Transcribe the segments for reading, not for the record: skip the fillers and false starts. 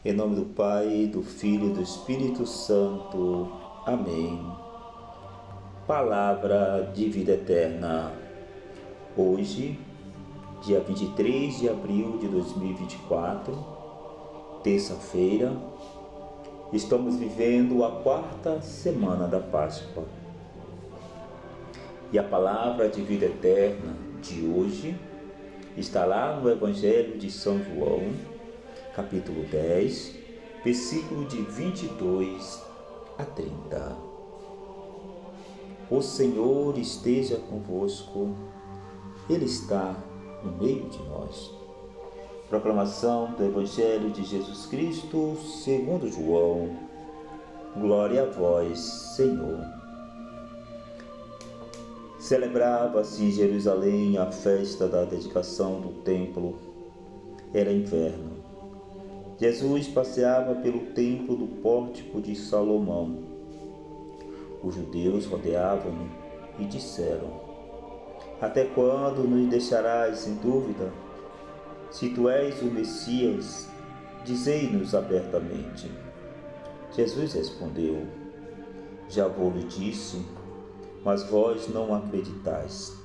Em nome do Pai, do Filho e do Espírito Santo. Amém. Palavra de vida eterna. Hoje, dia 23 de abril de 2024, terça-feira, estamos vivendo a quarta semana da Páscoa. E a palavra de vida eterna de hoje está lá no Evangelho de São João, capítulo 10, versículo de 22 a 30. O Senhor esteja convosco, Ele está no meio de nós. Proclamação do Evangelho de Jesus Cristo segundo João. Glória a vós, Senhor. Celebrava-se em Jerusalém a festa da dedicação do templo. Era inverno. Jesus passeava pelo templo do pórtico de Salomão. Os judeus rodeavam-no e disseram: Até quando nos deixarás em dúvida? Se tu és o Messias, dizei-nos abertamente. Jesus respondeu: Já vou-lhe disse, mas vós não acreditais.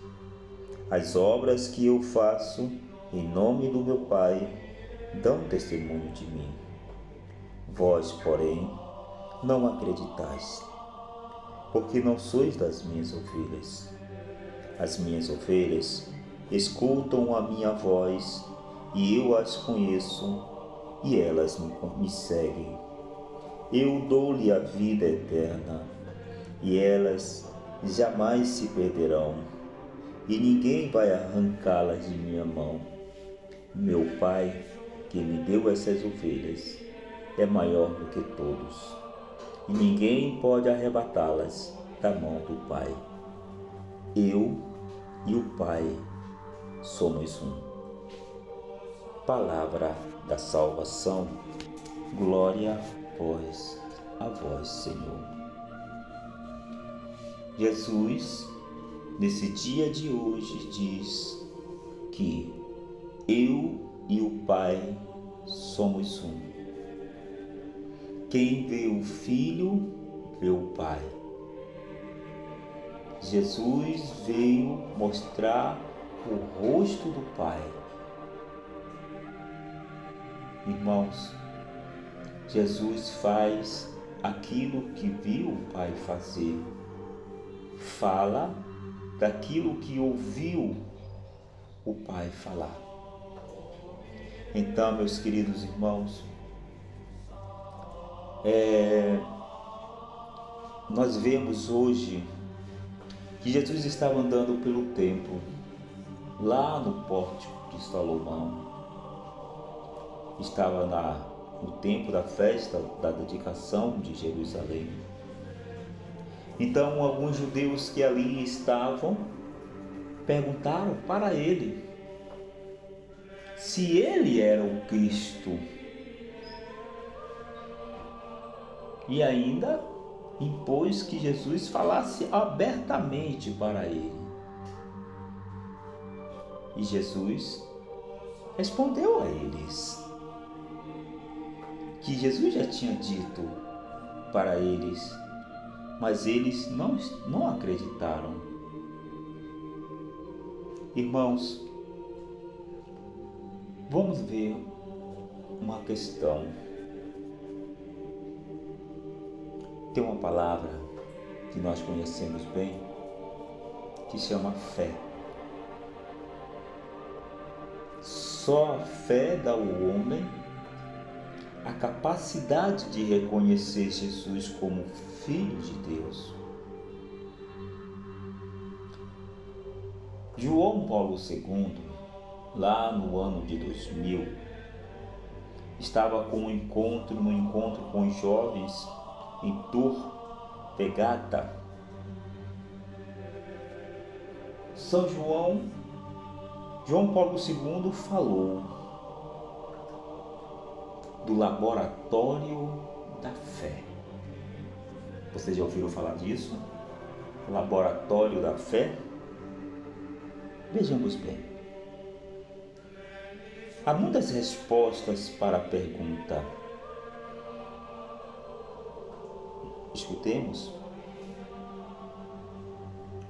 As obras que eu faço em nome do meu Pai dão testemunho de mim. Vós, porém, não acreditais, porque não sois das minhas ovelhas. As minhas ovelhas escutam a minha voz, e eu as conheço, e elas me seguem. Eu dou-lhe a vida eterna, e elas jamais se perderão, e ninguém vai arrancá-las de minha mão. Meu Pai, que me deu essas ovelhas, é maior do que todos, e ninguém pode arrebatá-las da mão do Pai. Eu e o Pai somos um. Palavra da salvação. Glória a vós, Senhor. Jesus, nesse dia de hoje, diz que eu e o Pai somos um. Quem vê o Filho, vê o Pai. Jesus veio mostrar o rosto do Pai. Irmãos, Jesus faz aquilo que viu o Pai fazer. Fala daquilo que ouviu o Pai falar. Então, meus queridos irmãos, nós vemos hoje que Jesus estava andando pelo templo, lá no pórtico de Salomão. Estava no tempo da festa da dedicação de Jerusalém. Então, alguns judeus que ali estavam perguntaram para ele se ele era o Cristo, e ainda impôs que Jesus falasse abertamente para ele. E Jesus respondeu a eles que Jesus já tinha dito para eles, mas eles não acreditaram. Irmãos, vamos ver uma questão. Tem uma palavra que nós conhecemos bem, que chama fé. Só a fé dá ao homem a capacidade de reconhecer Jesus como Filho de Deus. João Paulo II, lá no ano de 2000, estava no encontro com os jovens em Tor Pegata. João Paulo II falou do laboratório da fé. Vocês já ouviram falar disso? Laboratório da fé? Vejamos bem. Há muitas respostas para a pergunta: Escutemos.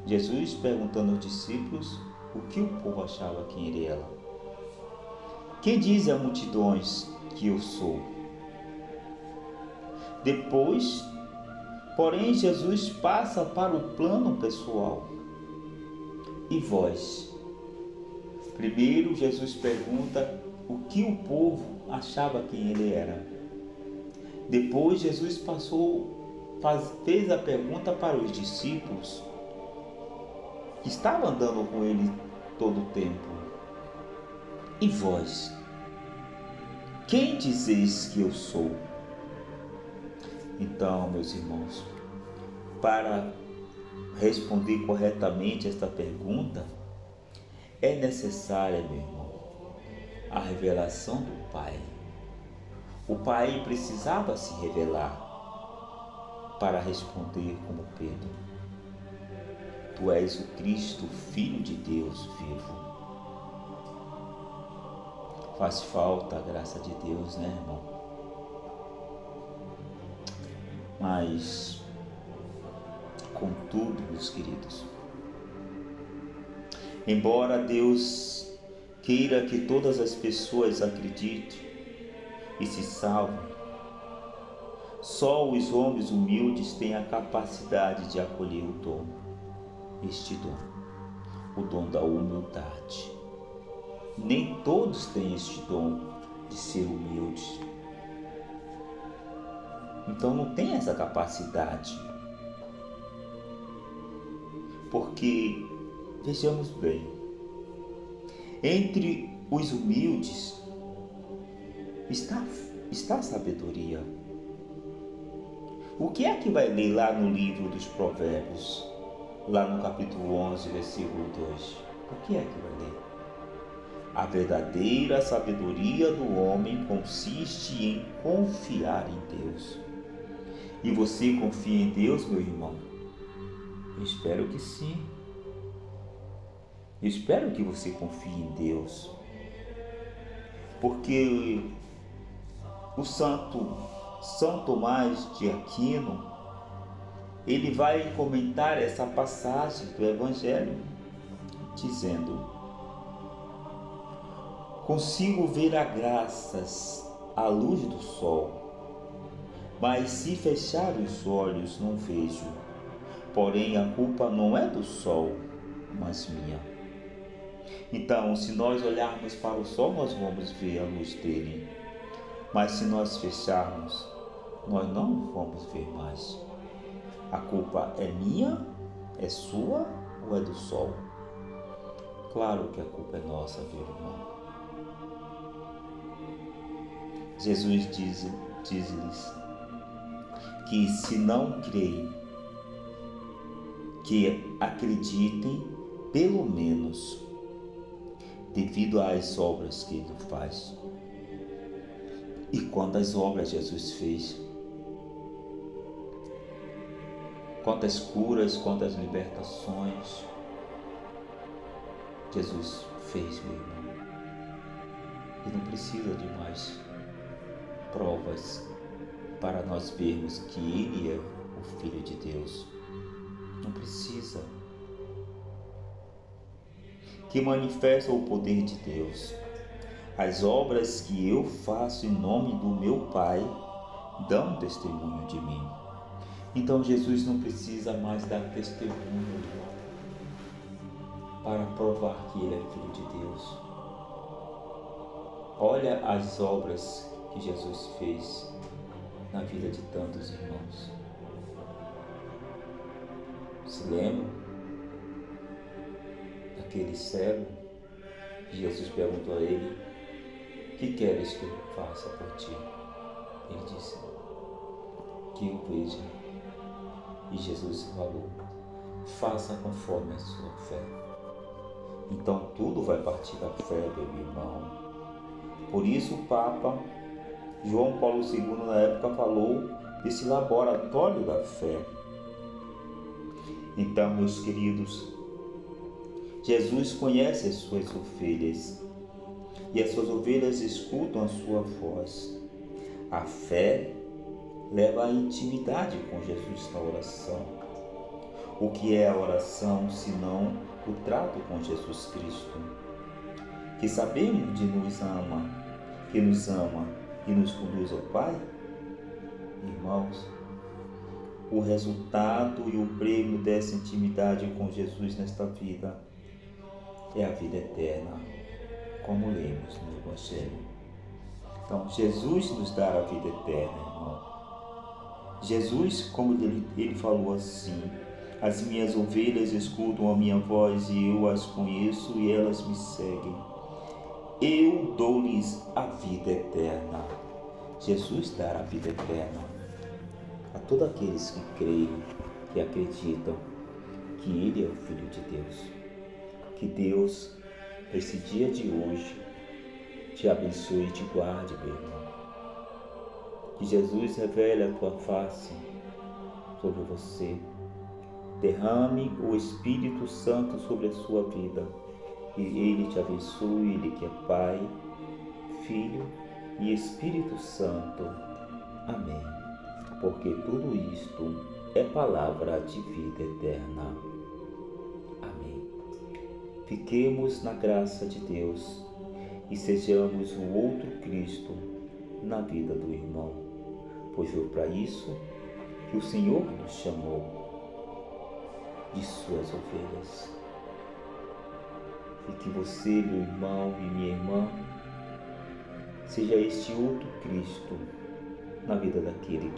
Jesus perguntando aos discípulos o que o povo achava quem ele era. Quem diz a multidões que eu sou? Depois, porém, Jesus passa para o plano pessoal. E vós? Primeiro, Jesus pergunta o que o povo achava quem ele era. Depois, Jesus fez a pergunta para os discípulos que estavam andando com ele todo o tempo. E vós? Quem dizeis que eu sou? Então, meus irmãos, para responder corretamente esta pergunta, é necessária, meu irmão, a revelação do Pai. O Pai precisava se revelar para responder como Pedro: Tu és o Cristo, Filho de Deus vivo. Faz falta a graça de Deus, né, irmão? Mas, contudo, meus queridos, embora Deus queira que todas as pessoas acreditem e se salvem, só os homens humildes têm a capacidade de acolher o dom, este dom, o dom da humildade. Nem todos têm este dom de ser humildes. Então não tem essa capacidade. Porque, vejamos bem, entre os humildes está a sabedoria. O que é que vai ler lá no livro dos Provérbios, lá no capítulo 11, versículo 2? O que é que vai ler? A verdadeira sabedoria do homem consiste em confiar em Deus. E você confia em Deus, meu irmão? Eu espero que sim. Eu espero que você confie em Deus. Porque o São Tomás de Aquino, ele vai comentar essa passagem do Evangelho, dizendo: consigo ver as graças à luz do sol, mas se fechar os olhos não vejo. Porém, a culpa não é do sol, mas minha. Então, se nós olharmos para o sol, nós vamos ver a luz dele. Mas se nós fecharmos, nós não vamos ver mais. A culpa é minha, é sua ou é do sol? Claro que a culpa é nossa, viu, irmão? Jesus diz-lhes que se não creem, que acreditem pelo menos devido às obras que ele faz. E quantas obras Jesus fez, quantas curas, quantas libertações Jesus fez, meu irmão. E não precisa de mais provas para nós vermos que ele é o Filho de Deus. Não precisa. Que manifesta o poder de Deus. As obras que eu faço em nome do meu Pai dão testemunho de mim. Então Jesus não precisa mais dar testemunho para provar que ele é Filho de Deus. Olha as obras que Jesus fez na vida de tantos irmãos. Se lembram daquele cego? Jesus perguntou a ele: que queres que eu faça por ti? Ele disse: que eu veja. E Jesus falou: faça conforme a sua fé. Então tudo vai partir da fé, meu irmão. Por isso o Papa João Paulo II na época falou desse laboratório da fé. Então, meus queridos, Jesus conhece as suas ovelhas e as suas ovelhas escutam a sua voz. A fé leva à intimidade com Jesus na oração. O que é a oração senão o trato com Jesus Cristo, que sabemos que nos ama e nos conduz ao Pai? Irmãos, o resultado e o prêmio dessa intimidade com Jesus nesta vida é a vida eterna, como lemos no Evangelho. Então, Jesus nos dá a vida eterna, irmão. Jesus, como ele falou assim: as minhas ovelhas escutam a minha voz e eu as conheço e elas me seguem. Eu dou-lhes a vida eterna. Jesus dá a vida eterna a todos aqueles que creem, que acreditam que Ele é o Filho de Deus. Que Deus, nesse dia de hoje, te abençoe e te guarde, meu irmão. Que Jesus revele a tua face sobre você. Derrame o Espírito Santo sobre a sua vida. E Ele te abençoe, Ele que é Pai, Filho e Espírito Santo. Amém. Porque tudo isto é palavra de vida eterna. Amém. Fiquemos na graça de Deus e sejamos o outro Cristo na vida do irmão, pois foi para isso que o Senhor nos chamou de suas ovelhas. E que você, meu irmão e minha irmã, seja este outro Cristo na vida daquele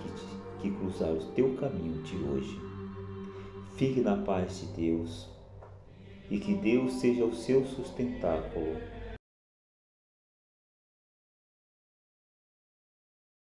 que cruzar o teu caminho de hoje. Fique na paz de Deus e que Deus seja o seu sustentáculo